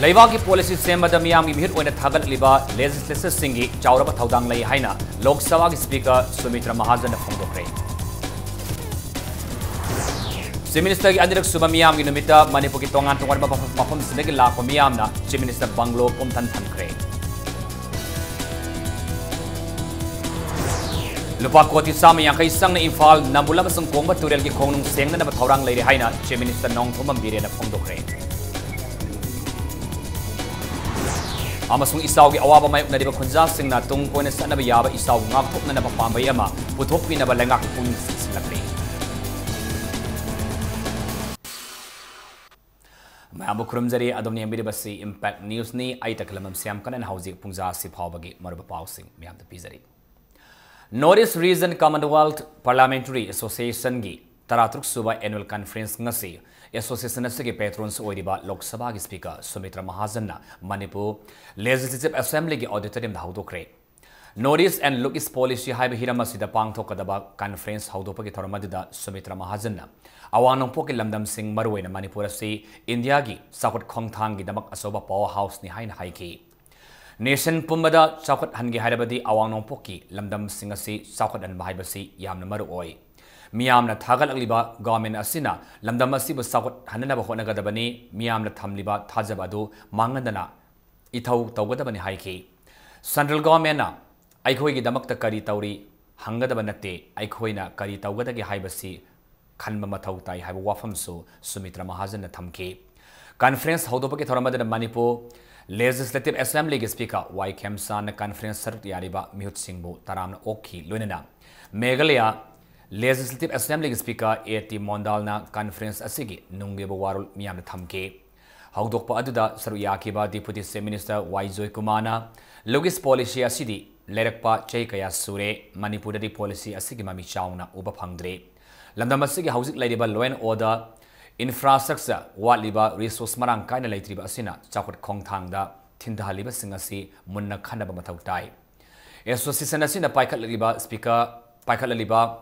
Laibaki policy sembada miyamgi mihit oina thagatliba legislators singi chawraba thaudang lai haina Lok Sabha ki Speaker Sumitra Mahajan phongdokre. Chief Minister ki Anirak Suba miyamgi numita Manipur ki tongan mafam sinagi lakpa miyamna Chief Minister Banglo pumthan thankre. Lupa koti sama yang kai sang na Imphal nambula basang kongba turel ki kongnung sengna na bathaurang lai haina Chief Minister Nong Thomam Bire na phongdokre. Amasung isaw gi awaba may na diba khunja singna tung ko na sa na yaba isaw ngakthop na napapambay ama puthop pi na balangak pun silakri. Mayabu kurumjari adom ni ambiri basi Impact News ni ay taklamam siyam kanan hauzik pungja si phawbagi marba pausing miyam ta pizari. Northeast Region Commonwealth Parliamentary Association gi Taratruk Suba Annual Conference ngasi Association asigi patrons oiriba Lok Sabha gi Speaker Sumitra Mahajan na Manipur Legislative Assembly gi auditorium da haudokre. Northeast and Look East Policy haiba hirama sida pangthokadaba conference haudopagi thoramadida Sumitra Mahajan na awanong poki lamdam sing marway na Manipur asi India gi sakot khongthang gi damak asoba powerhouse ni haina haiki. Nation pumbada sakot hangi hairabadi awanong poki lamdam sing asi sakot an bahaibasi yamna maru oi. Miyamna thagalakliba government asina lamdam asibu sakot hanana ba honagadabani miyamna thamliba thajabadu mangandana ithau tawgadabani haiki. Central government na aikhoi gi damakta kari tauri hangadaba natte aikhoi na kari tawgadagi haibasi khanba mathau tai haiba wafamsu Sumitra Mahajan na thamki. Conference haudopaki thoramadana Manipur Legislative Assembly gi Speaker Y Kemsan na conference sarut yariba mihut singbu taramna okhi loinana Meghalaya Legislative Assembly gi Speaker A.T. Mondal na conference asigi nungeba warul miyamna thamke. Haudokpa aduda saru yakiba Deputy Chief Minister Y Joy Kumana Logis policy asidi lerakpa chei kaya sure Manipurari policy asigi mami chauna uba phangdre. Lamdam asigi hauzik laidiba law and order infrastructure watliba resource marang kaina laitriba asina chakot khongthangda thindhaliba singasi munna khanaba mathau tai. Association asina paikhatlaliba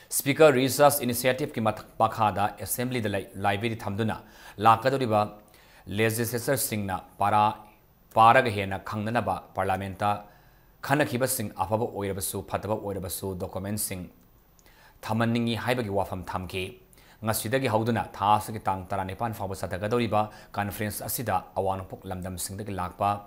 Speaker Research Initiative ki makhada Assembly the Library thamduna lakadoriba legislature singna paraga hena khangnanaba parliamenta khanakiba sing afaba oirabasu phataba oirabasu documents sing thamanningi haibagi wafam thamke ngasidagi hauduna thasagi tang 19 fawba satagadoriba conference asida awanpok lamdam singdagi lakpa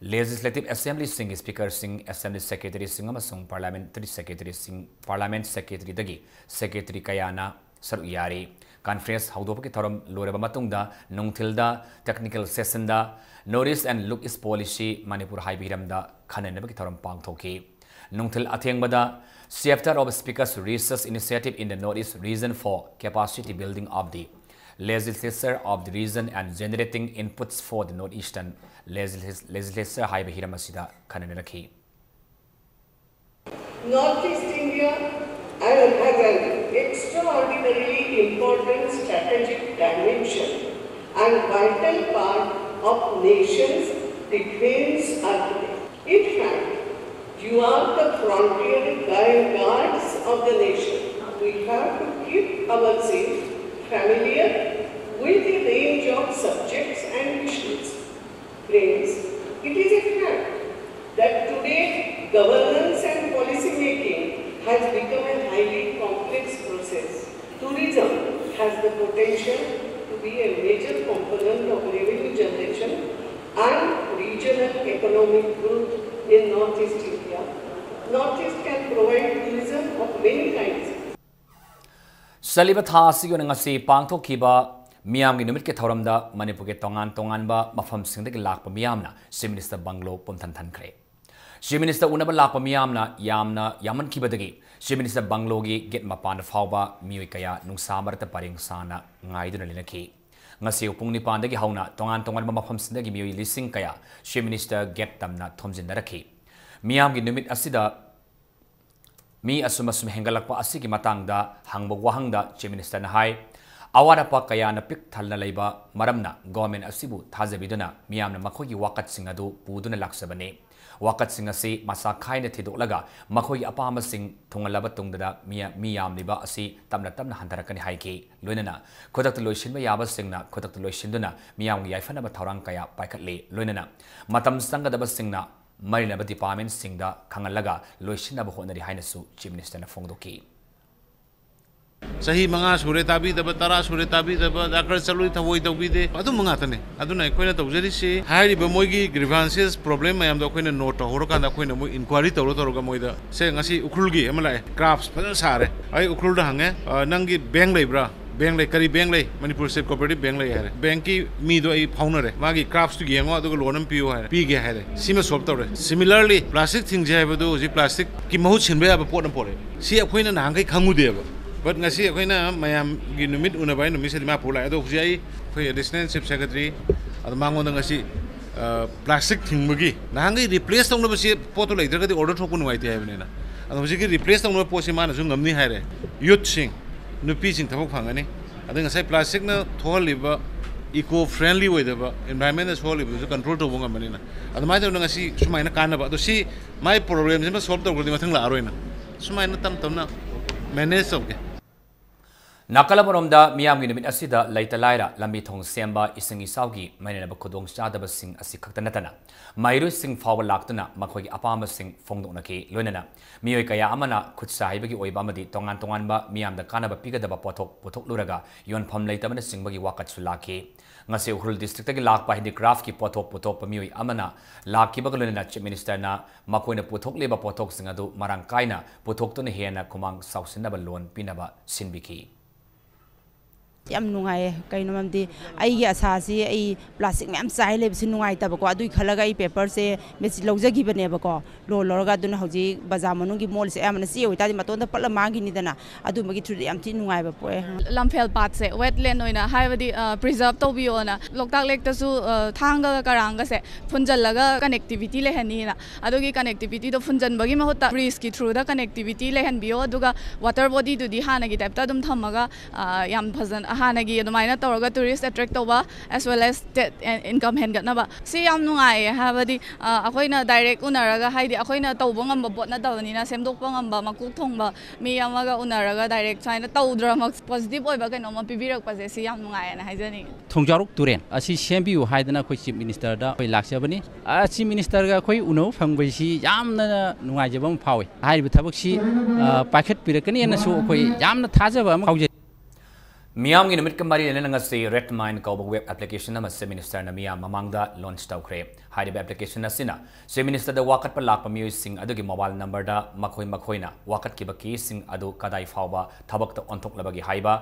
Legislative Assembly sing Speaker sing Assembly Secretary sing amasung Parliamentary Secretary sing Parliament Secretary dagi Secretary kayana saru yari conference haudopaki thoram loreba matungda nungthilda technical session da Notice and Look East Policy Manipur haibiramda khanenabaki thoram pangthoki nungthil athengbada chapter of Speaker's Research Initiative in the Northeast Region for capacity building of the legislature of the region and generating inputs for the Northeastern legislature haiba hiramasida khanenaki. Northeast India has an extraordinarily important strategic dimension and vital part of nation's defense architecture. In fact, you are the frontier guards of the nation. We have to keep ourselves familiar with the range of subjects and issues. Friends, it is a fact that today governance and policy making has become a highly complex process. Tourism has the potential to be a major component of revenue generation and regional economic growth in Northeast India. Northeast can provide tourism of many kinds. Saliba thasi yon ngasi pangthokiba miyam gi numit ke thoramda Manipur ke tongan ba mafam singdagi lakpa miyamna Chief Minister Banglo pumthan thankre. Chief Minister unaba lakpa miyamna yaman kibadagi Chief Minister Banglo gi get mapan phawba mioi kaya nungsa marta paring sana ngaiduna linaki. Ngasi upung ni pandagi hauna tongan ba mafam singdagi mioi lising kaya Chief Minister get tamna thomjin naraki. Miyam gi numit asida Mi asum hengalakpa asigi matangda hangbog wahangda Chief Minister na hai awana pa kaya na pik thalna leiba maramna government asibu thajabiduna miyamna makhogi wakat singadu puduna laksabane Wakatsing asi masa khaina thidolaga makhoi apamasing thungalaba tungda miyam liba asi tamna handarakani haiki loinana khodak loisinba yaba singna khodak loisinduna miyam yaifana ba thorang kaya paikhatli loinana matam sangadaba singna marinaba department singda khangalaga loisinaba honari hainasu chief minister na phongdoki Sahi manga sure tabi daba tara sure tabi daba dakar chalui thawoi tawbi de adu manga tane aduna koina tawjari se hairi ba moigi grievances problem mayam da koina note horo kan da koina mo inquiry tawro ga moida se ngasi ukrulgi amala crafts padan sare ai ukrul da hange nangi bank leibra bank le kari bank le Manipur state cooperative bank le hare bank ki mi do ai phaunare magi crafts tu gengo adu loan am piu hare pi ge hare sima solve tawre similarly plastic thing je ba do ji plastic ki mahu chinbe ba pot am pore si akoina na hangai khangu de ba but ngasi akoina mayam gi numit unabai numit se ma pula ado khujai khoi additional chief secretary adu mangon ngasi plastic thing magi na hangai replace tong no si pot to leider ga order thokun wai te haibne na adu si gi replace tong no po si ma na su ngamni haire youth sing nupi sing thabok phangani adu ngasai plastic na tholiba eco friendly way da ba environment na tholiba su control to bonga mani na adu mai da ngasi sumai na kana ba adu si my problem se ma solve to godi mathang la aroina sumai na tam na manage okay Nakalaboromda miyamgi numit asida laita laira lambi thong semba ising isawgi mainaba khudong chadaba sing asi khaktanatana mairu sing fawa laktuna makhogi apama sing phongdonaki loinana miyoi kaya amana khutsa haibagi oiba amadi tongan ba miyamda kanaba pigadaba pothok luraga yonpham leitamana singbagi wakat sulaki ngase ukhul district tagi lakpa handicraft ki pothok miyoi amana lakki bagalona chief minister na makoina pothok leba pothok singadu marang kaina pothok tone hena kumang sausinaba loan pinaba sinbiki yam nungai kai nomam di ai gi asa si ai plastic mem sai le si nungai ta bako adui khalaga ai paper se mesi lojagi bane bako lo ga dun hoji bazaar manung gi mall se amna si oi ta di maton da pala mangi ni dana adu magi thudi am ti nungai ba poe lamphel pat se wetland oina haibadi preserve to bi ona loktak lek ta su thanga karanga se phunjal laga connectivity le hani na adu gi connectivity to phunjan bagi ma hota breeze ki through da connectivity le han bio aduga water body tu di hana gi type ta dum thamaga yam bhajan hanagi adumaina tawraga tourist attract toba as well as income hen gatnaba si yam nungai habadi akoina direct unaraga haidi akoina tawba ngamba botna tawni na semdokpa ngamba makuk thongba mi yamaga unaraga direct saina tawdra mak positive oiba kaino ma pibirak pase si yam nungai na haijani thongjaruk turen asi sembiu haidana khoi chief minister da khoi laksabani chief minister ga khoi uno phangbai si yamna nungai jabam phawi hairi thabak si pakhet pirakani na so khoi yamna thajaba am khawje Miyamgi numit kamari ngasi red mine kauba web application nama se minister na miyam mamangda launch tawkre haidi application asina se minister da wakat pa lakpa miyo sing adu gi mobile number da makhoi na wakat ki baki sing adu kadai fawba thabak ta onthok labagi haiba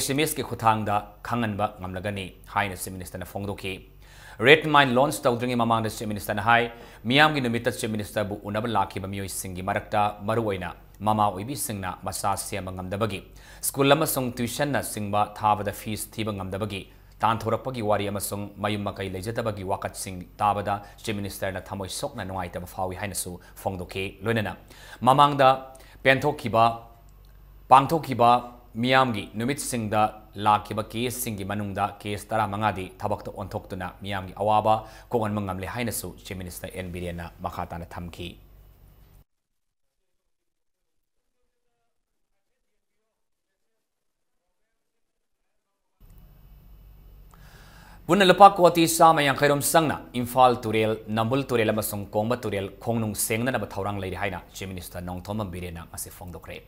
SMS ki khuthang da khangan ba ngamlagani haina se minister na phongdoki red mine launch tawdringi mamangda se minister na hai miyamgi numit ta se minister bu unaba lakhi ba miyo sing gi marakta maruoina mama oibi singna masa sema ngamdabagi school lama song tuition na singba thabada fees thiba ngamdabagi tan thorakpagi wari amasung mayum makai lejatabagi wakat sing tabada chief minister na thamoi sokna nuaitaba fawi hainasu phongdoke loinana mamangda pangthokiba miyamgi numit singda lakiba case singi manungda case tara mangadi thabakta onthoktuna miyamgi awaba kongan mangamle hainasu chief minister N Birena makhatana thamki Puna lupa koti sama yang khairom sangna Imphal Turel Nambul Turel amasung Kongba Turel Kongnung sengna na bathaurang leiri haina Chief Minister Nong Thomam Birena ngasi phongdokre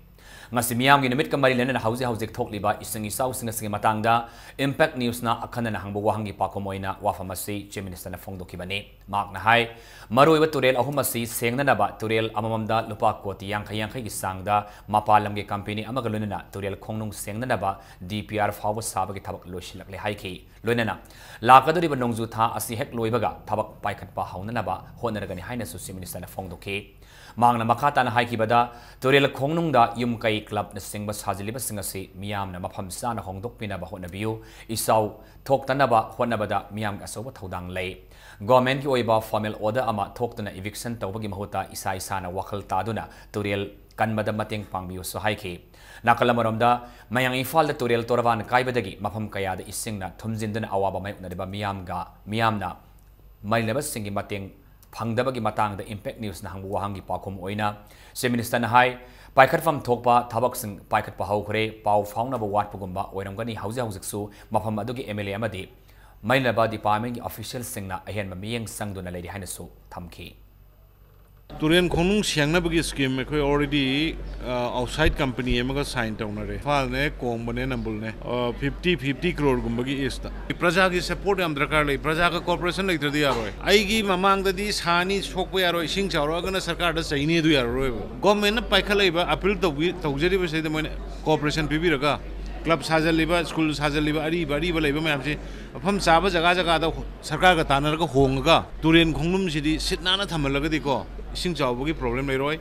ngasi miyamgi numit kamari lena hauzi thokliba isengi sau singa matangda impact news na akhana na hangbo wahangi pakomoina wafamasi Chief Minister na phongdokibani mak na hai maroiba Turel ahumasi sengna na ba Turel amamamda lupa koti yang gi sangda mapalam ge company amagaluna na Turel Kongnung sengna na ba DPR fawa sabagi thabak loshilakle haiki loinana lakaduriba nongju tha asi hek loibaga thabak paikhatpa haunanaba honaragani haina su Chief Minister na phongdoke mangna makhata na haikibada Turel Kongnungda yumkai club na singba sajiliba singasi miyam na mafam sa na hongdok pinaba honabiu isau thoktanaba honabada miyam ga soba thodang lei government ki oiba formal order ama thoktana eviction tawbagi mahuta isa na wakhal taduna Turel kanbada mateng pangbiu so haiki Nakalamaromda mayang Imphal da Turel Toravan kaibadagi mafam kaya da isingna thumjindana awaba may unadiba miyamna mailabas singi mateng phangdabagi matangda impact news na hangbu wahangi pakhum oina se minister na hai paikhatfam thokpa thabak sing paikhat pa haukhre pau faungnaba watpagumba oiramgani haujaksu mafam adugi MLA amadi mailaba department gi official singna ahenma miyeng sangduna leidi hainasu thamki Turian Konung Siangnabagi scheme already outside company emaga sign downare. Falne kombane nambulne 50 crore gumbagi ista. Praja gi support am drakar lai praja ka corporation lai tradi yaroi. Aigi mamang da di sani sokpa yaroi sing chawra gana sarkar da saini du yaroi. Government na paikhalai ba appeal to tawjari ba sai da moine corporation pibiraga club sajaliba school sajaliba ari balai ba mayam se afam chaba jaga da sarkar ka tanar ka honga Turian Kongnum sidi sitnana thamalaga di ko ising chawbagi problem leiroi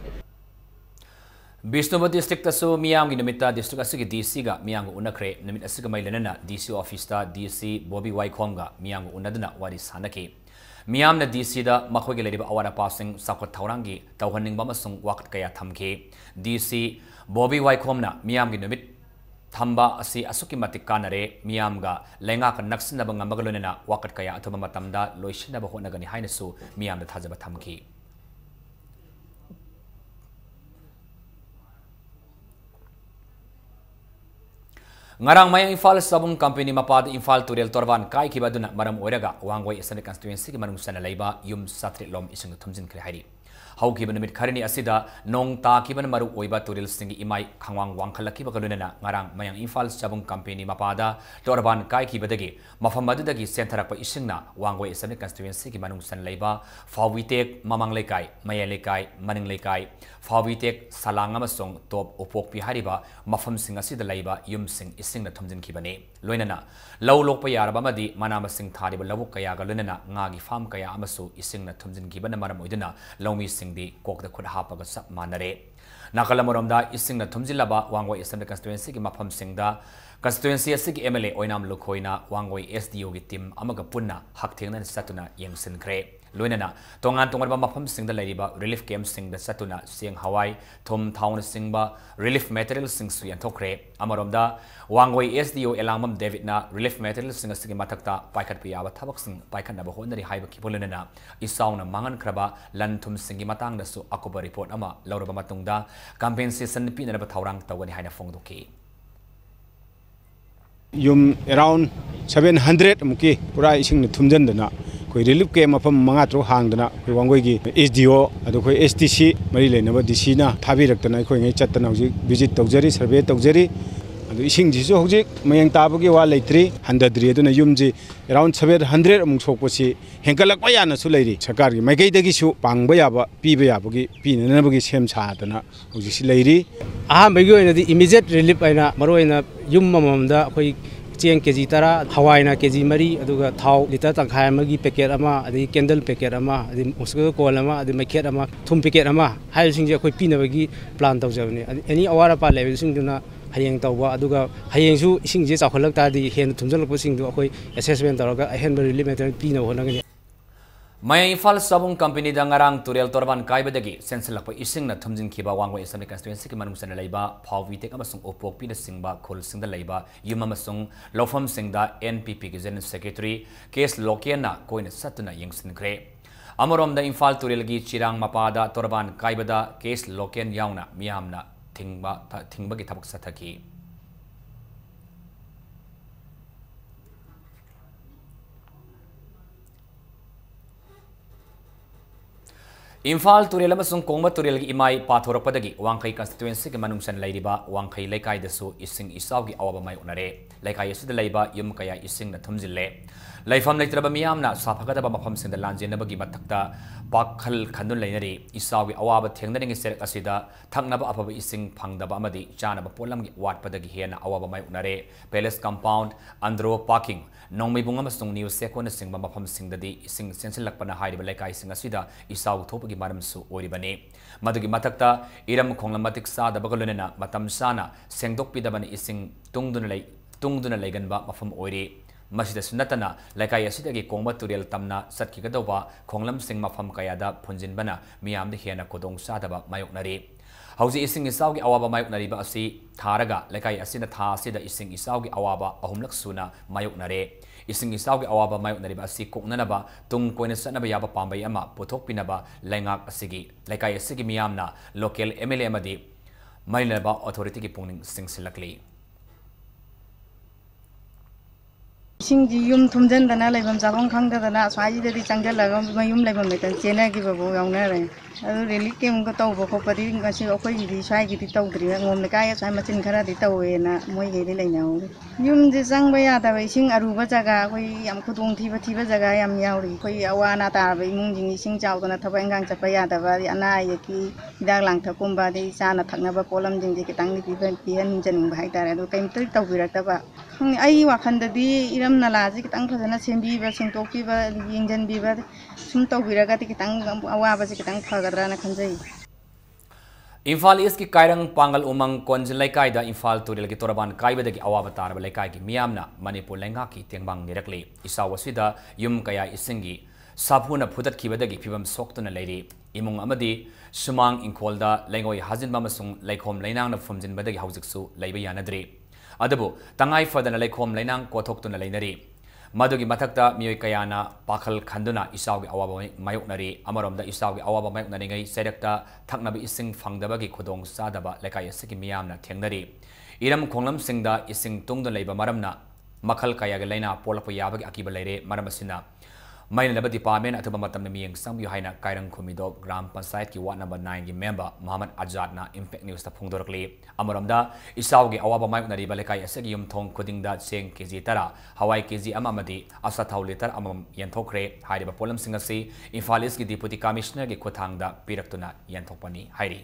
Bishnupur district tasu miyam gi numita district asigi DC ga miyam gu unakre numit asiga mailenana DC office ta DC Bobby Waikhom ga miyam gu unaduna wari sanaki miyam na DC da makhoi gi leriba awara passing sakot thaurangi tawhanning ba masung waqt kaya thamke DC Bobby Waikhom na miyam gi numit thamba asi asuki matik kanare miyam ga lenga ka naksina ba ngamagalonena waqt kaya athuma matamda loishina ba honagani hainasu miyam da thajaba thamki Ngarang mayang Infal Sabung Company mapad Infal Turel Torvan kai kibaduna maram oiraga wangwai Assembly constituency ki manung sana laiba yum satri lom isung thumjin kre hairi hau kiban namit kharini asida nong ta kiban maru oiba Turel singi imai khangwang wangkhalaki ba kalunena ngarang mayang Infal Sabung Company mapada Torvan kai kibadagi mafam madudagi sentharakpa isingna wangwai Assembly constituency ki manung sana laiba Fawitek mamang lekai maya lekai maning lekai Fawitek salang amasong top opok pi hariba mafam sing asida laiba yum sing ising na thumjin kibane loinana law lok pa yaraba madi manama sing thariba lawuk kaya ga loinana ngagi farm kaya amasu ising na thumjin kibana maram oiduna lawmi sing di kok da khud hapa ga sap manare nakalamoramda ising na thumjilaba wangwai Assembly constituency ki mafam sing da constituency asigi MLA oinam lukhoina wangwai SDO gi team amaga punna hakthengna satuna yengsin kre loinana tongan ba mafam singda lariba relief camp singda satuna siang hawai thom thaun singba relief material sing su yanthokre amaromda wangwai SDO elangmam David na relief material sing asigi mathakta paikhat piyawa thabak sing paikhat na bahonari haiba kibolena isauna mangan kraba lan thum singi matang da su akoba report ama lauraba matungda compensation pinana ba thaurang tawani haina phongdoki yum around 700 muki pura ising thumjan dana koi relief ke mafam manga tro hang dana koi wangoi gi SDO adu koi STC mari lena ba DC na thabi raktana koi ngai chatana hoji visit tawjari survey tawjari adu ising ji so hoji mayang tabagi wa leitri 100 aduna yum ji around 700 mung sokposi henkalak pa yana su leiri sarkar gi maikai dagi su pangba yaba piba yabagi pinana bagi sem sa dana hoji si leiri aha bagi oina di immediate relief aina maroina yum mamamda koi cheng kg tara hawaina kg mari aduga thau liter tangkhai amagi packet ama adi candle packet ama adi musgo kol ama adi maket ama thum packet ama hai sing je khoi pinabagi plan tawjabni any awara pa level sing duna hayeng tawwa aduga hayeng su ising je chawkhalak ta di hen thumjalak sing du khoi assessment taraga hen relief material pina honagani Maya Infal Sabung Company da ngarang Turel Torban kaibadagi senselakpa ising na thumjin khiba wangwai Assembly constituency ki manung sana laiba Fawitek amasung opok pi da singba khol singda laiba yum amasung lofam singda NPP ki general secretary case lokiana koina satuna yengsin kre amorom da Infal Turel gi chirang mapada Torban kaibada case lokian yauna miyamna thingba ki thabak sathaki Infal Turel amasung Kongba Turel gi imai pathorakpadagi Wangkai constituency ki manung san lairiba Wangkai laikai dasu ising isaw gi awaba mai unare laikai asida laiba yum kaya ising na thumjille laifam leitraba miyamna saphagada ba mafam singda lanjenabagi mathakta pakhal khanun leinari isaw gi awaba thengnaringi serek asida thaknaba afaba ising phangdaba amadi chanaba polam gi watpadagi hena awaba mai unare palace compound andro parking nongmei bunga masung news sekona singba mafam singdadi ising sensilakpana hairiba laikai sing asida isaw thopagi maramsu oribani madugi mathakta iram khonglam sa dabagalonena matam sana sengdok pidabani ising tungduna leiganba mafam ori masida sunatana laikai asidagi Kongba Turel tamna satkigadawba khonglam sing mafam kayada phunjinbana miyamda hena kodong sadaba mayoknari Hauji ising isau gi awaba mayuk nariba asi tharaga lekai asina tha asida ising isau gi awaba ahumlak suna mayuk nare ising isau gi awaba mayuk nariba asi koknanaba tung koina sanaba yaba pambai ama pothok pinaba laingak asigi lekai asigi miyamna local MLA amadi mailaba authority ki pungning singsilakli Singji yum thumjan dana laibam jagong khangda dana swaji dedi changjal laga mayum laibam metan chena gi babu yauna re adu relic kem ko taw ko padi ngasi okoi gi swai gi taw dri ngom le kai swai machin khara di taw na moi gi le lainau yum ji sang ba ya da bai sing aruba jaga koi yam khudong thiba jaga yam yauri koi awana ta bai mung jing sing chaw dana thabai ngang chapa ya da ba ana ye ki hidak lang thakum ba de sana thakna ba polam jing ji kitang ni pi han janing ba hai tare adu kaim taw birak ta ba ai wakhan da di iram nala ji kitang phajana sembi ba singtoki ba yingjan bi ba sum taw biraga ti kitang awa ba ji kitang phagadra na khanjai Imphal East ki kairang pangal umang konjin laikai da Imphal Turil ki toraban kaiba da ki awa tar ba laikai ki miyamna Manipur lenga ki tengbang nirakli isawasida yum kaya isingi sabhuna phutat ki badagi phibam soktuna leiri imung amadi sumang inkolda lengoi hajin ba masung laikhom leinang na phumjin badagi haujiksu leiba yanadri adabu tangai fadana laikhom leinang kothok tuna leinari madugi mathakta miyoi kayana pakhal khanduna isawgi awaba mayoknari amaromda isawgi awaba mayoknari ngai serekta thaknabi ising phangdabagi khodong sadaba lekai asiki miyamna thengnari iram khonglam singda ising tungda leiba maramna makhal kayaga leina polakpa yabagi akiba leire maramasina main laba department athuba matamna miyeng sangyu haina kairang khumido gram panchayat ki ward number 9 gi member Muhammad Azad na impact news ta phungdorakli amaramda isawgi awaba mayoknari balekai asagi yum thong khudingda cheng kg tara hawai kg amamadi asa thaw liter amam yanthokre haiba polam singasi Imphal East ki deputy commissioner gi khothangda piraktuna yanthokpani hairi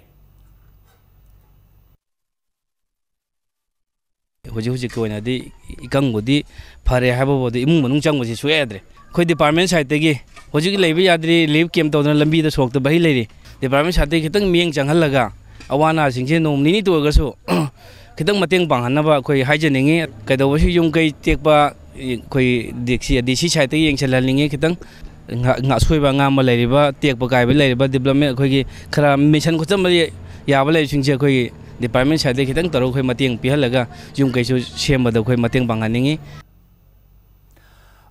Hoji ko na di ikang bodi phare haba bodi imung manung chang bosi suedre khoi department side tegi hoji ki leiba yadri leave kem to lambi da sok to bai leiri department side kitang mieng changhal laga awana singje nom ni to ga so kitang mateng bang hanaba khoi haijeningi kaido si yung kai tekba khoi diksi side tegi yeng chalhalingi kitang nga soiba nga ma leiriba tekba kai ba leiriba development khoi gi khara mission ko cham ya ba lei singje khoi department side kitang taro khoi mateng pihalaga yung kai su sema da khoi mateng bang haningi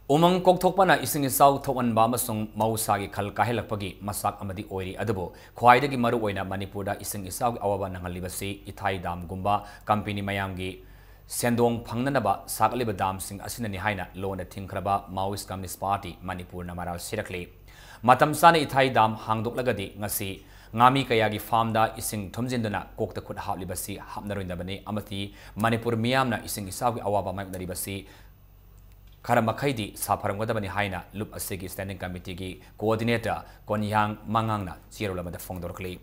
Umang kokthokpana ising isau thokan ba masung mausagi khal kahelakpagi masak amadi oiri adubo khwaidagi maru oina Manipurda ising isau awaba nangalibasi ithai dam gumba company mayamgi sendong phangnanaba sakliba dam sing asinani haina lona thingkraba Maoist Communist Party Manipur na maral sirakli matam sane ithai dam hangdoklagadi ngasi ngami kayagi farmda ising thumjinduna kokta khut hablibasi hapnaroindabani amati Manipur miyamna ising isau awaba mayuknaribasi Karamakhaidi Saparangadabani Haina Lup Asigi Standing Committee ki Coordinator Konyang Mangangna Chirolabada Fongdorkli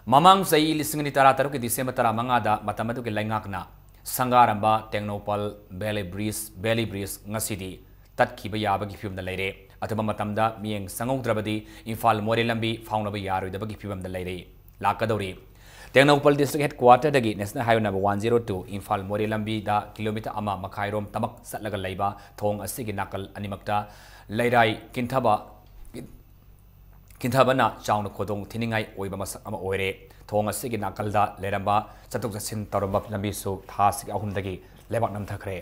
Mamang Sai Lisingni Tarataruki December Taramangada Matamatuki Langakna Sangaramba Technopal Belly Breeze Ngasidi Tat Kibayabagi Film the Lady Atama Matamda Mieng Sangodrabadi Imphal Morelambi Foundaba Yaru the Bagi Film the Lady Lakadori Technopal District Headquarter dagi National Highway number 102 Imphal Morelambi da kilometer ama makhairom tamak satlaga leiba thong asigi nakal animakta leirai kinthaba na chauna khodong thiningai oiba masak ama oire thong asigi nakal da leramba chatuk jasin taromba lambi su thasig ahum dagi lebak nam thakre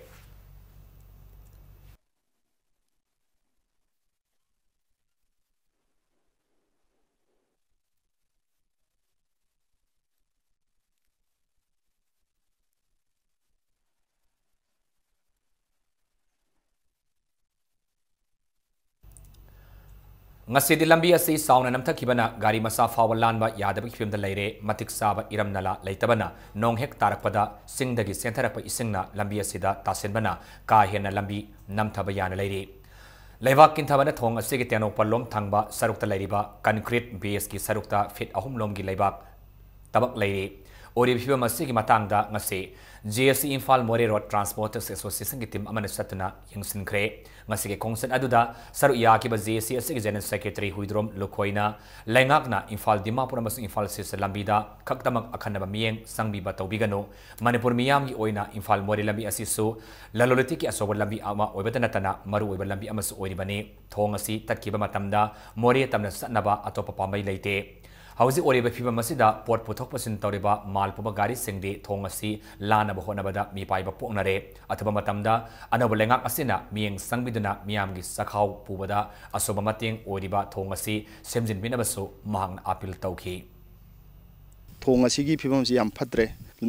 Ngasidi lambi asi sauna namthakibana gari masa fawalan ba yadabaki film da leire matik saba iram nala leitabana nong hek tarakpada singdagi sentarapa isingna lambi asida tasenbana ka hena lambi namthaba yana leire leibak kinthabana thong asigi teno palom thangba sarukta leiriba concrete base ki sarukta fit ahum lomgi leibak tabak leire ori phibam asigi matangda ngase JSC Imphal More Road Transporters Association ki team amana satna yangsin khre ngasige kongsan aduda saru yakiba JSC asigi General Secretary Huidrom Lokhoina Lengakna Imphal Dimapur amasung Imphal Sis Lambida khaktamak akhanaba miyeng sangbiba tawbigano Manipur miyamgi oina Imphal More lambi asisu laloliti ki asoba lambi ama oibata natana maru oiba lambi amasu oiribani thong asi tatkiba matamda More tamna satnaba atopa pambai leite Hausi oriba fiba masida port puthok pasin tawriba mal puba gari singdi thong asi lana ba honabada mi paiba poknare athaba matamda anaba lengak asina mieng sangbiduna miamgi sakhaw pubada asoba mateng oriba thong asi semjin binabasu mahang apil tawki thong asigi fibam si yam phatre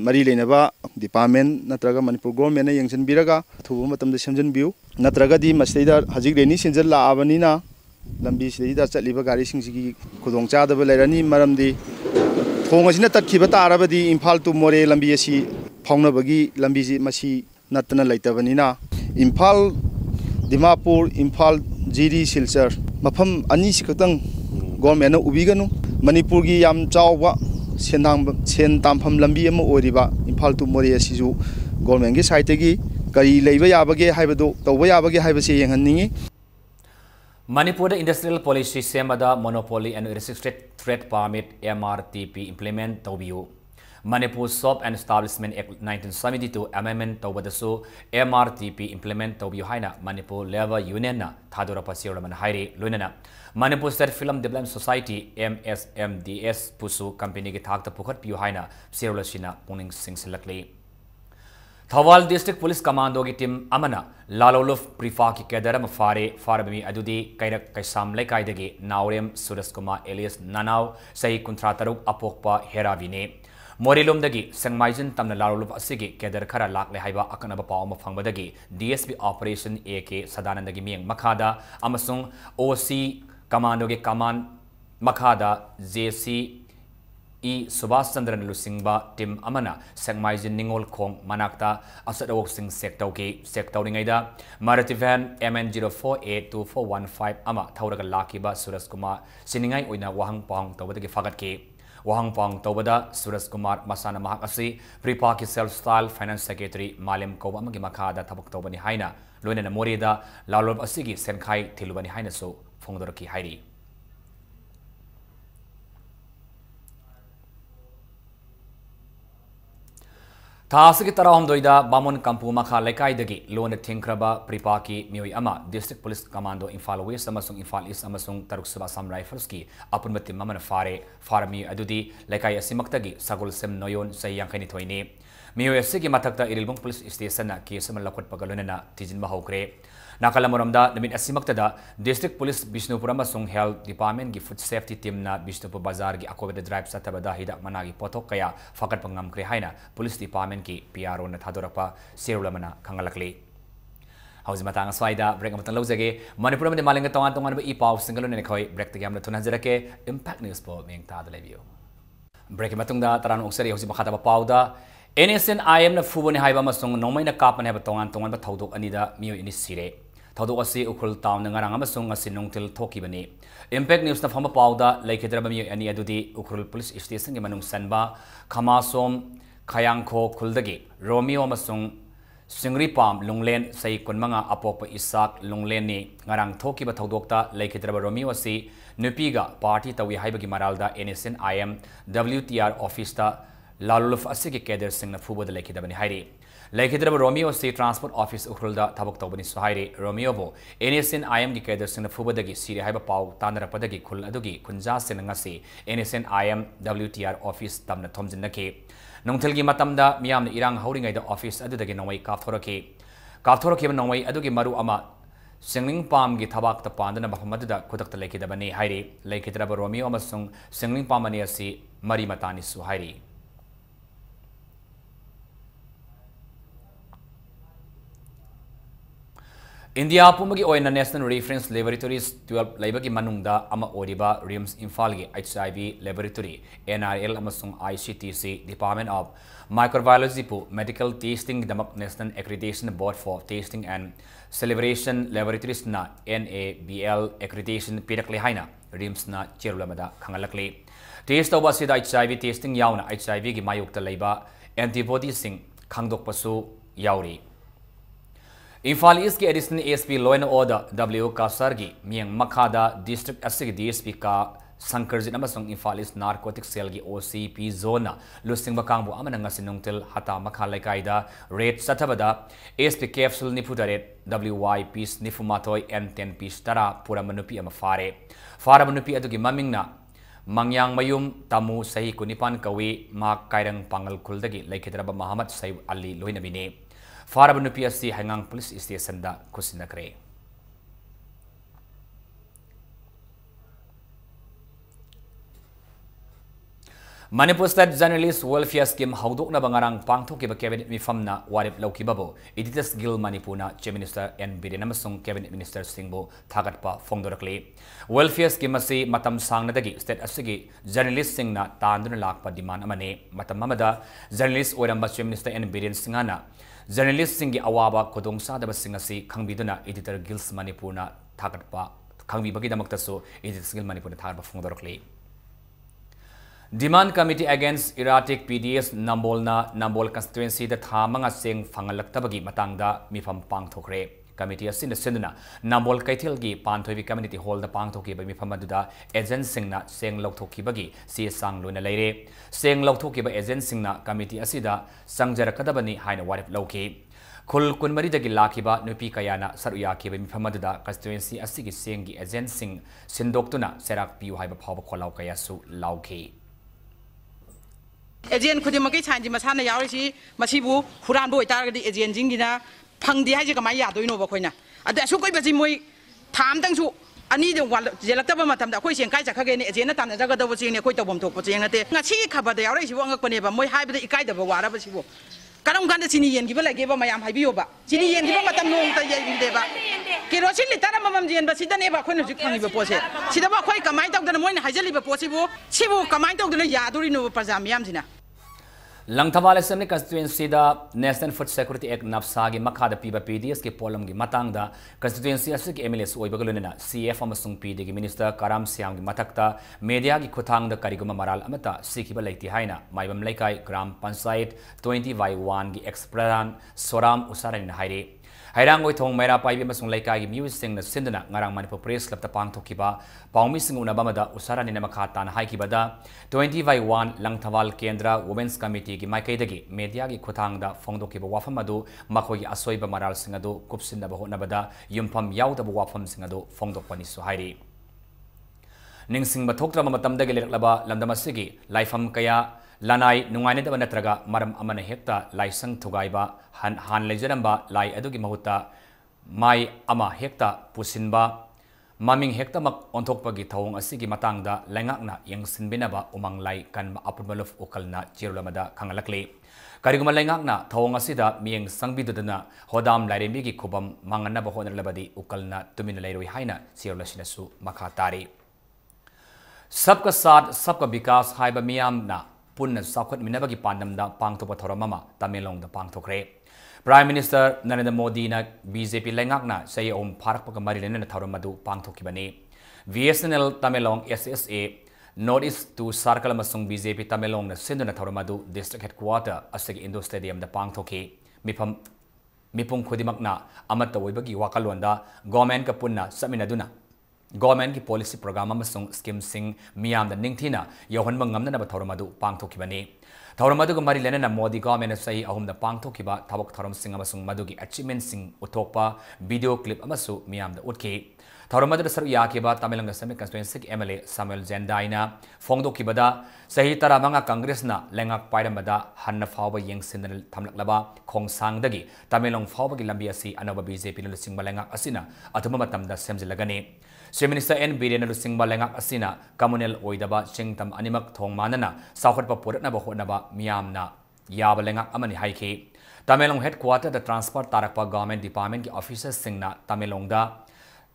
mari leinaba department natraga Manipur government na yengsin biraga thuba matamda semjin biu natraga di masida hajik reni sinjal la abanina lambi sida chatliba gari singsigi khudong chadaba leirani maramdi thong asina tatkiba tarabadi imphal tu more lambi asi phaunabagi lambi ji masi natna leitabanina imphal dimapur imphal jiri silchar mafam ani sikatang government na ubiganu Manipur gi yam chawwa sen tampham lambi ama oriba imphal tu more asiju government gi site gi kari leiba yabage haibado tawba yabage haibase yenghanningi Manipur Industrial Policy Semada Monopoly and Restricted Trade Permit MRTP implement tawbiu Manipur Shop and Establishment Act 1972 amendment tawbadasu MRTP implement tawbiu haina Manipur Labor Union na thadora pasiraman hairi loinana Manipur State Film Development Society MSMDS pusu company ki thakta pukhat piu haina sirolashina puning singsilakli Thawal District Police Commando ki team amana laloluf prifa ki kedaram farabami adudi kairak kaisam lekaidagi naurem Suras Kumar Elias Nanaw sai kuntra taruk apokpa heravine Morilumdagi sangmaijin tamna laloluf asigi kedar khara lakle haiba akanaba pawma fangbadagi DSP Operation AK Sadanandagi mieng makhada amasung OC Commando ki command makhada JC E Subhas Chandran Lusingba Tim Amana Sangmaijin Ningol Kong Manakta Asadawok Sing Sektauringaida Marativan MN04824115 Ama Tauraga Lakiba Suras Kumar Siningai Uina Wahang Pong Tawada Fagatki Wahang Pong Tawada Suras Kumar Masana Mahakasi Pripaki Self Style Finance Secretary Malim Koba Magimakada Tabuk Tawani Haina Luena Morida Lalob Asigi Senkai Tilubani Haina So Fongdorki Hairi Thasiki Tarahomdoida Bamon Kampu Makha Lekaidagi Lone Tinkraba Pripaki Mioi Ama District Police Commando Infal West Amasung Infal East Amasung Taruk Subasam Rifles ki Apunmati Mamana Farami Adudi Lekai Asimaktagi Sagul Sem Noyon Sayangkani Toini Mioi Asigi Matakta Irilbong Police Station na Kisaman Lakot Pagalona Tijin Mahokre Nakalamuramda Namit Asimaktada District Police Bishnupurama Sung Health Department gi Food Safety Team na Bishnupur Bazar gi Akobeda Drive Satabada Hida Managi Potok Kaya Fakat Pangam Krehaina Police Department ki PRO na Thadorapa Sirulamana Kangalakli Hausi Matang Swaida Break Matan Lozage Manipuram de Malinga Tongan ba Ipau Single and Koi Break the Gamla Tunazerake Impact News po Ming Tad Leview Break Matunda Taran Oxeri Hausi Makata Pauda NSN IM na Fuboni Haiba Masung Nomai na Kapan have Tongan ba Taudo Anida Mio in Sire Taudo Asi Ukul Town Nangarangamasung Asinung till Toki Bani Impact News na Fama Pauda Lake Drabami and Yadudi Ukul Police Station Manung Sanba Kamasom Kayangko Kuldagi Romeo Masung Singri Palm Lunglen Sai Kunmanga Apopa Isak Lungleni Ngarang Toki ba Taudokta Lake Draba Romeo Asi Nupiga Party Tawi Haibagi Maralda NSN IM WTR Office ta Laluluf Asiki Keder Sing na Fubo the Lake Dabani Hairi Lake Draba Romeo State Transport Office Ukrulda Tabok Tobani Suhairi Romeo Bo NSN IM gi Keder Sing na Fubo Dagi Siri Haiba Pau Tanara Padagi Kul Adugi Kunja Senangasi NSN IM WTR Office Tamna Tomjin Naki Nongtelgi Matamda Miam Irang Holding the Office Adudagi Nawai Kathoroki Nawai Adugi Maru Ama Singling Palm gi Tabak the Pandana Bahamada Kudak the Lake Dabani Hairi Lake Draba Romeo Amasung Singling Palmaniasi Mari Matani Suhairi India Pumagi Oina National Reference Laboratories 12 Labaki Manungda Ama Oriba Rims Infalgi HIV Laboratory NRL Amasung ICTC Department of Microbiology Pu Medical Testing Damak National Accreditation Board for Testing and Celebration Laboratories na NABL Accreditation Pirakli Haina Rims na Cherulamada Kangalakli Test of Asida HIV testing Yauna HIV gi Mayukta Laiba antibody sing Kangdok Pasu Yauri Infal East ki additional ASP Law and Order W Kasargi Miang Makada District Asig DSP ka Sankarjin Amasong Infal East Narcotic Cell gi OCP Zona Lusing Bakangbu Amananga Sinungtil Hata Makalai Kaida Rate Satabada ASP Capsule Niputaret WY Piece Nifumatoi N10 Piece Tara Pura Manupi Amafare Fara Manupi Adugi Mamingna Mangyang Mayum Tamu Sahi Kunipan Kawi Mak Kairang Pangal Kuldagi Laikidraba Muhammad Saib Ali Loinabine Faraban PSC Hangang Police Station da Kusinakre. Manipur State Journalist Welfare Scheme Hauduk na bangarang pangthok kiba cabinet mifamna warip laukibabo Editors Guild Manipurna Chief Minister N Biren amasung Cabinet Minister Singbo thagatpa phongdorakle Welfare Scheme asi matam sangnadagi state asigi journalist singna tanduna lakpa demand amane matam amada journalist oiramba Chief Minister N Biren singana journalist singi awaba kodong sadaba singasi khangbiduna Editor Guild Manipurna thagatpa khangbibagi damaktaso Editors Guild Manipurna thagatpa phongdorakle Demand Committee Against Erratic PDS Nambol constituency the Thamanga Sing Fangalaktabagi Matangda Mifam Pangthokre. Committee Asin Sinduna Nambol Kaitilgi Panthovi Community Hall the Pangthoki by Mifamaduda Ejen Singna Seng Loktoki Bagi Si Sang Luna Lere Seng Loktoki by Ejen Singna Committee Asida Sangjara Kadabani Haina Warip Loki. Kul Kunmari the Gilakiba Nupi Kayana Saruyaki by Mifamaduda constituency Asigi Sengi Ejen Sing Sindoktuna Serak Piu Haiba Papa Kolau Kayasu Lauki. Agent Kudimaki Sanji Masana Yarishi, Masibu, Hurambo, Target, Agent Jingina, Pangdi Hajakamaya, do you know Bakoina? At the Sukai Basimui, Tam Tansu, I need one Jelatabatam, the question Kaisa again, Agent and Zagata was in a quite a bomb to put in a day. Nasika, the Arish Wanga, my hybrid Ikaida, whatever she will. Karam Gandasini and Givala gave my am Habioba. Chini and Givatam Deva. Kirosili Taramam and Basida never couldn't you can even post it. She never quite come out of the morning, Hajali possible. She will come out of the Yadurino Pazamiamzina. Langtawal Assembly constituency da National Food Security Act Napsagi Makada Piba PDS ke Polam gi Matangda constituency asik MLS Oibagalunina CF amasung PD gi Minister Karam Siam gi Matakta media gi Khutang da Kariguma Maral Amata Sikiba Leiti Haina Maibam Laikai Gram Panchayat 20/1 gi Ex-Pradhan Soram Usaran Haire Hairang oi thong mera pai bi masung Laikai gi Muse sing na sindana ngarang Manipur Press Club ta pangthokiba Paumi sing unabamada Usaran ni Makata na haikibada 20/1 Langtawal Kendra Women's Committee ki Maikaidagi media gi Khutangda Fongdokiba wafam adu makhoi asoiba maral sing adu kupsinda ba honabada yumpam yaudaba wafam sing adu Fongdokpani su hairi Ningsing bathoktra matamda gi leklaba lamdamasigi laifam kaya Lanai nungaine da natraga maram amana hekta laisang thugaiba han lejaramba lai adugi mahuta mai ama hekta pusinba maming hekta mak onthokpagi thawong asigi matangda lengakna yangsinbinaba umang lai kan apurmalof ukalna chirulamada khangalakle kariguma lengakna thawong asida mieng sangbidudana hodam lairembi gi khubam mangana ba honarlabadi ukalna tumina lairoi haina chirulasinasu makha tari sabka sath sabka vikas haiba miyamna Punna Sakut Minabagi Pandamda Pangtopa Thoramama, Tamilong the Pangtokre. Prime Minister Narendra Modi na BJP Lengakna say Parapaka Marilena Thoramadu Pangtokibani. VSNL Tamilong SSA Northeast to Sarkalamasung BJP Tamilong the Sindana Thoramadu District Headquarter Asig Indo Stadium the Pangtoki. Mipung Kudimakna Amata Wibagi Wakalwanda, Government Kapunna Saminaduna. Government ki policy program amasung scheme sing miyam da ningthina yohan mangamna na thoramadu pangthokibani thoramadu ko mari lena Modi government sai ahum da pangthokiba thabok thoram sing amasung madugi achievement sing uthokpa video clip amasu miyam da utki thoramadu da saru yakiba Tamilang Assembly constituency MLA Samuel Zendaina fongdokibada sahi taramanga Congress na lengak pairamada hanna fawba yengsin thamlaklaba khongsangdagi Tamilang fawba gi lambi asi anaba BJP lu sing balengak asina athuma matamda semjilagani Chief Minister N Biren Lusing Balengak Asina, Kamunel Oidaba, Chingtam Animak Thong Manana, Southward Papuratna Bahonaba, Miamna, Yabalengak Amani Haiki. Tamelong headquarter the Transport Tarakpa Government Department officers Singna, Tamelongda,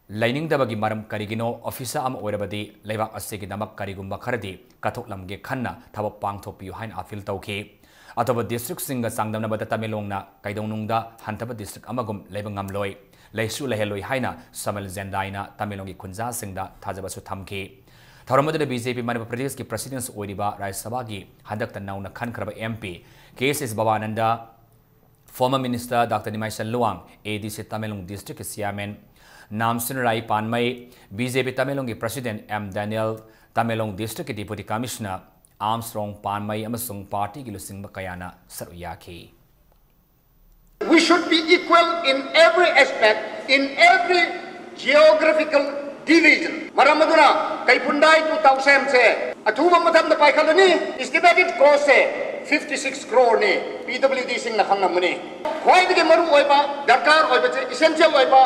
Lining the Bagimaram Karigino, Officer Am Oidabadi, Levak Asiki Damak Karigumba Karadi, Katoklam Gekana, Tabapang Topi, Hain Afil Tauki. Ataba district singa Sangdam Nabata Tamelongna, Kaidonunda, Hantaba district Amagum, Lebangam Loy. Leisu leheloi haina Samuel Zendaina Tamilongi Kunza Singda Tajabasu Tamki. Tharamadu BJP Manipur Pradesh ki Presidents Oiriba Rai Sabha ki Hadakta Nauna Khankraba MP Cases Babananda Former Minister Dr. Nimai Luang ADC Tamilong District Chairman Namsun Rai Panmai BJP Tamilongi President M. Daniel Tamilong District Deputy Commissioner Armstrong Panmai Amasung Party Gilusing Bakayana Saruyaki. We should be equal in every aspect, in every geographical division maramaduna kai pundai 2000 se athuba matham da paikhalani estimated cost se 56 crore ne PWD sing na khangamani khoi de maru oiba dakar oiba che essential oiba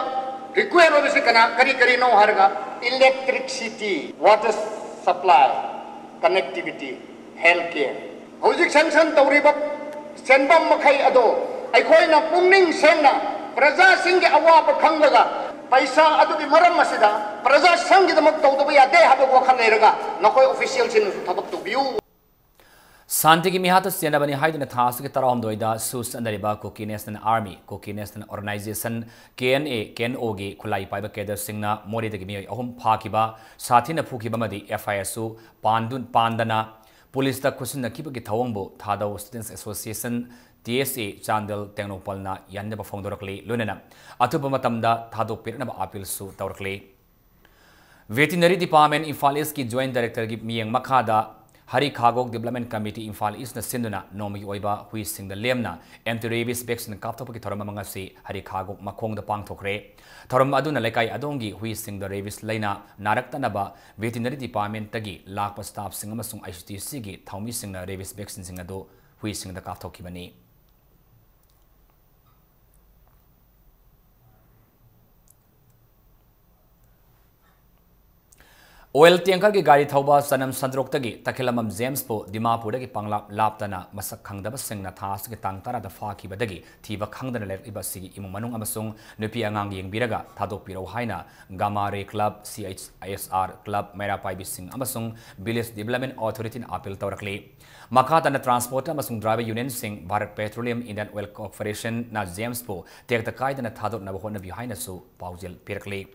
require oiba se kana kari no harga electricity water supply connectivity healthcare hojik sanction tawriba senbam makhai ado ai khoi na pungning sengna praja sing ge awaba khanglaga paisa adugi maram masida praja sangi damak tawdaba yade haba wakhal lerega nakoi official sin thabak tu view Santi ki mihata siyanabani haidana thas ke taram doida sus andariba Koki National Army Koki National Organization KNO gi khulai paiba keder singna mori de mi ahum phakiba sathina phukiba madi FISU pandana police ta khusin nakiba gi thawangbo thadaw Students Association TSA Chandel Tengnopalna yanba phongdorakli lunena atuba matamda thadok pirnaba appeal su tawrakli Veterinary Department Imphal East ki Joint Director gi miyang makhada Hari Khagok Development Committee Imphal East na sinduna nomi oiba hui singda lemna anti-rabies vaccine kapthopa ki thoram manga si Hari Khagok makhong da pangthokre thoram aduna lekai adongi hui singda rabies laina naraktanaba Veterinary Department tagi lakpa staff sing amasung ICTC gi thaumi singna rabies vaccine sing ado hui singda kapthokibani Oil tanker ki gari thauba sanam sandrok tagi takhilamam James po Dimapur ki panglap laptana masak khangdaba singna thas ki tangtara da fa ki badagi thiba khangdana lek iba sigi imung manung amasung nupi angang yengbiraga thadok piro haina Gamare Club CHISR Club Mera Pai Sing amasung Village Development Authority appeal tawrakli makhatana transport amasung driver union sing Bharat Petroleum Indian Oil Corporation na James po tekta kaidana thadok na bahona bi haina su paujel pirakli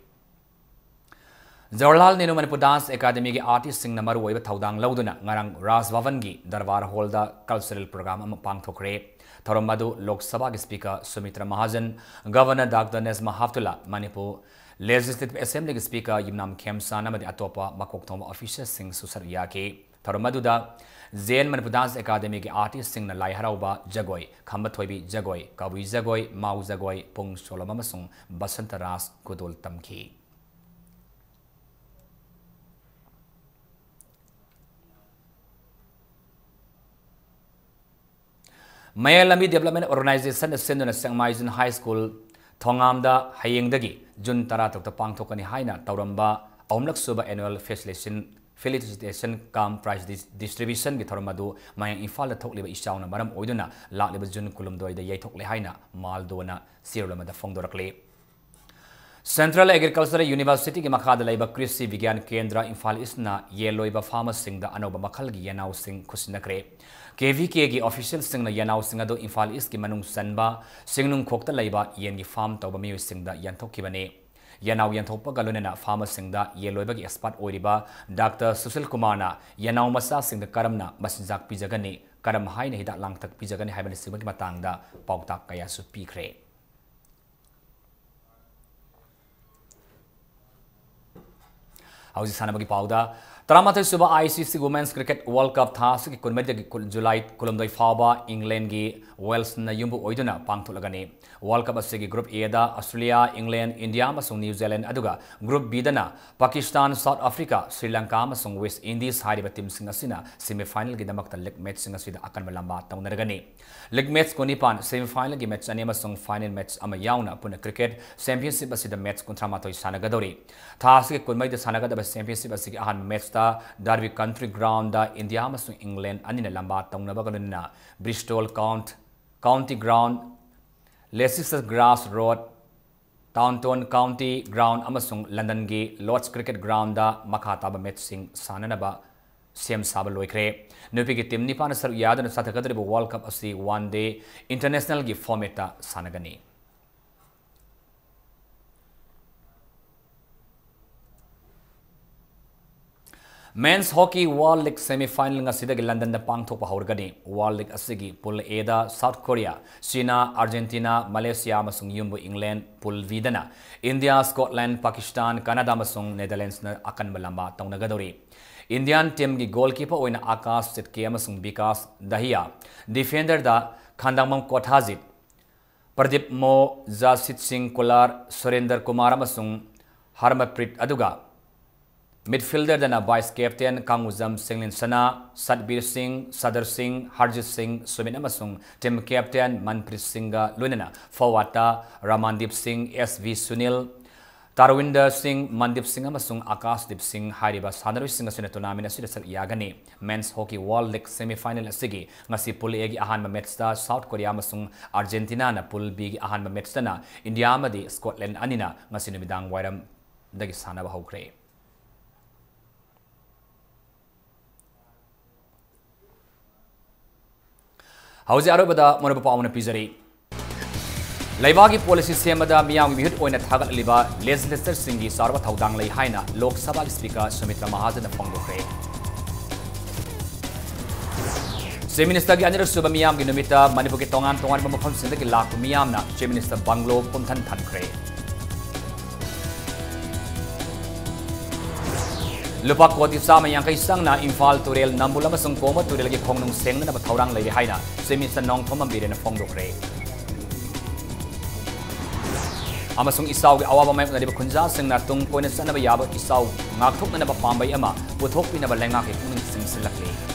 Jawaharlal Nehru Manipur Dance Academy ki artist sing namaru oiba thaudang lauduna ngarang Raj Bhavan gi Darbar Hall da cultural program am pangthokre thorom madu Lok Sabha ki speaker Sumitra Mahajan Governor Dr. Nezma Haftulla Manipur Legislative Assembly ki speaker Yimnam Khemsan amadi atopa makok thoma officials sing susar yake thorom madu da Zain Manipur Dance Academy ki artist sing na lai harauba jagoi khamba thoibi jagoi kabui jagoi mau jagoi pung solama masung basanta ras kudol tamki Mayalami Development Organization senduna Sangmaizun High School Thongamda Hayengdagi Jun Tara Tok Pangthokani Haina Tauramba Omlak Suba Annual Felicitation Kam Prize Distribution gi Thormadu Mayang Infal Thokliba Ishauna Maram Oiduna Lakliba Jun Kulumdoi the Yaitokle Haina Maldona Sirulama the Fongdorakle Central Agricultural University ki makhada laiba Krishi Vigyan Kendra Infal Isna Yeloiba farmers sing the Anoba Makalgi Yanau sing Kusinakre KVK ki official sing na Yanau sing ado Infal East ki manung sanba singnung khokta laiba yen gi farm tawba mi sing da yanthok kibane Yanau yanthokpa galunena farmers sing da Yeloiba ki expert oiriba Dr. Sushil Kumar na Yanau masa sing da karamna masinjak pijagani karam haina hida langtak pijagani haibani sibagi matangda pautak kaya su pikre Hausi sana bagi pauda Taramatay suba ICC Women's Cricket World Cup thas ki kunmedi July kulumdai faba England gi Wales na yumbu oiduna pangthulagani World Cup asigi Group A da Australia England India amasung New Zealand aduga Group B dana Pakistan South Africa Sri Lanka amasung West Indies hariba team sing asina semi final gi damakta leg match sing asida akan malamba tawnaragani leg match konipan semi final gi match ani amasung final match ama yauna puna cricket championship asida match kontramatoi sanagadori thas ki kunmedi sanagadaba championship asigi ahan match Derby Country Ground da India amasung England anina lamba tawnabagana Bristol County Ground Leicester Grass Road Taunton County Ground amasung London gi Lord's Cricket Ground da makhataba match sing sananaba sem saba loikre nupi gi team nipan sar yadana sathakadribu World Cup asi one day international gi format ta sanagani Men's Hockey World League semi-final ngasidag London na pangthokpa haurgani World League asigi Pool A da South Korea, China, Argentina, Malaysia amasung yumbu England, Pool V dana India, Scotland, Pakistan, Canada amasung Netherlands na akan malamba tawnagadori Indian team gi goalkeeper oina Akash Sitke amasung Vikas Dahiya, defender da Khandangmam Kothajit, Pradeep Mo, Jasit Singh Kolar, Surender Kumar amasung Harmanpreet aduga Midfielder dana Vice Captain Kanguzam Singlin Sana, Sadbir Singh, Sadar Singh, Harjit Singh, Sumit Amasung, Team Captain Manpreet Singh Lunana, Forwarda Ramandip Singh, SV Sunil, Tarwinder Singh, Mandip Singh Amasung, Akasdeep Singh, Hariba Sandaru Singh Asuna tournament asida sak yagani. Men's Hockey World League semi-final asigi ngasi pool A gi ahanba match da South Korea amasung Argentina na pool B gi ahanba match da na India amadi Scotland anina ngasi numidang wairam dagi sanaba hokre. Hauzi arobada monaba paamna pizari. Laibagi policy semada miyang bihut oina thagat liba legislator singi sarwa thaudang lei haina Lok Sabha Speaker Sumitra Mahajan phongdokre. Chief Minister gi anirak suba miyam gi numita Manipur ki tongan mafam sinda gi lak miyam na Chief Minister Banglo pumthan thankre. Lupa koti sama yang kai sang na Imphal Turel Nambula masung koma Turel gi khongnung sengna na thaurang lei haina Chief Minister Nong Thomam bire na phongdokre. Amasung isaw gi awaba may nadiba kunja sing na tung koina sanaba yaba isaw ngakthok na ba pambay ama puthok pinaba lenga ki kunung sing silakli.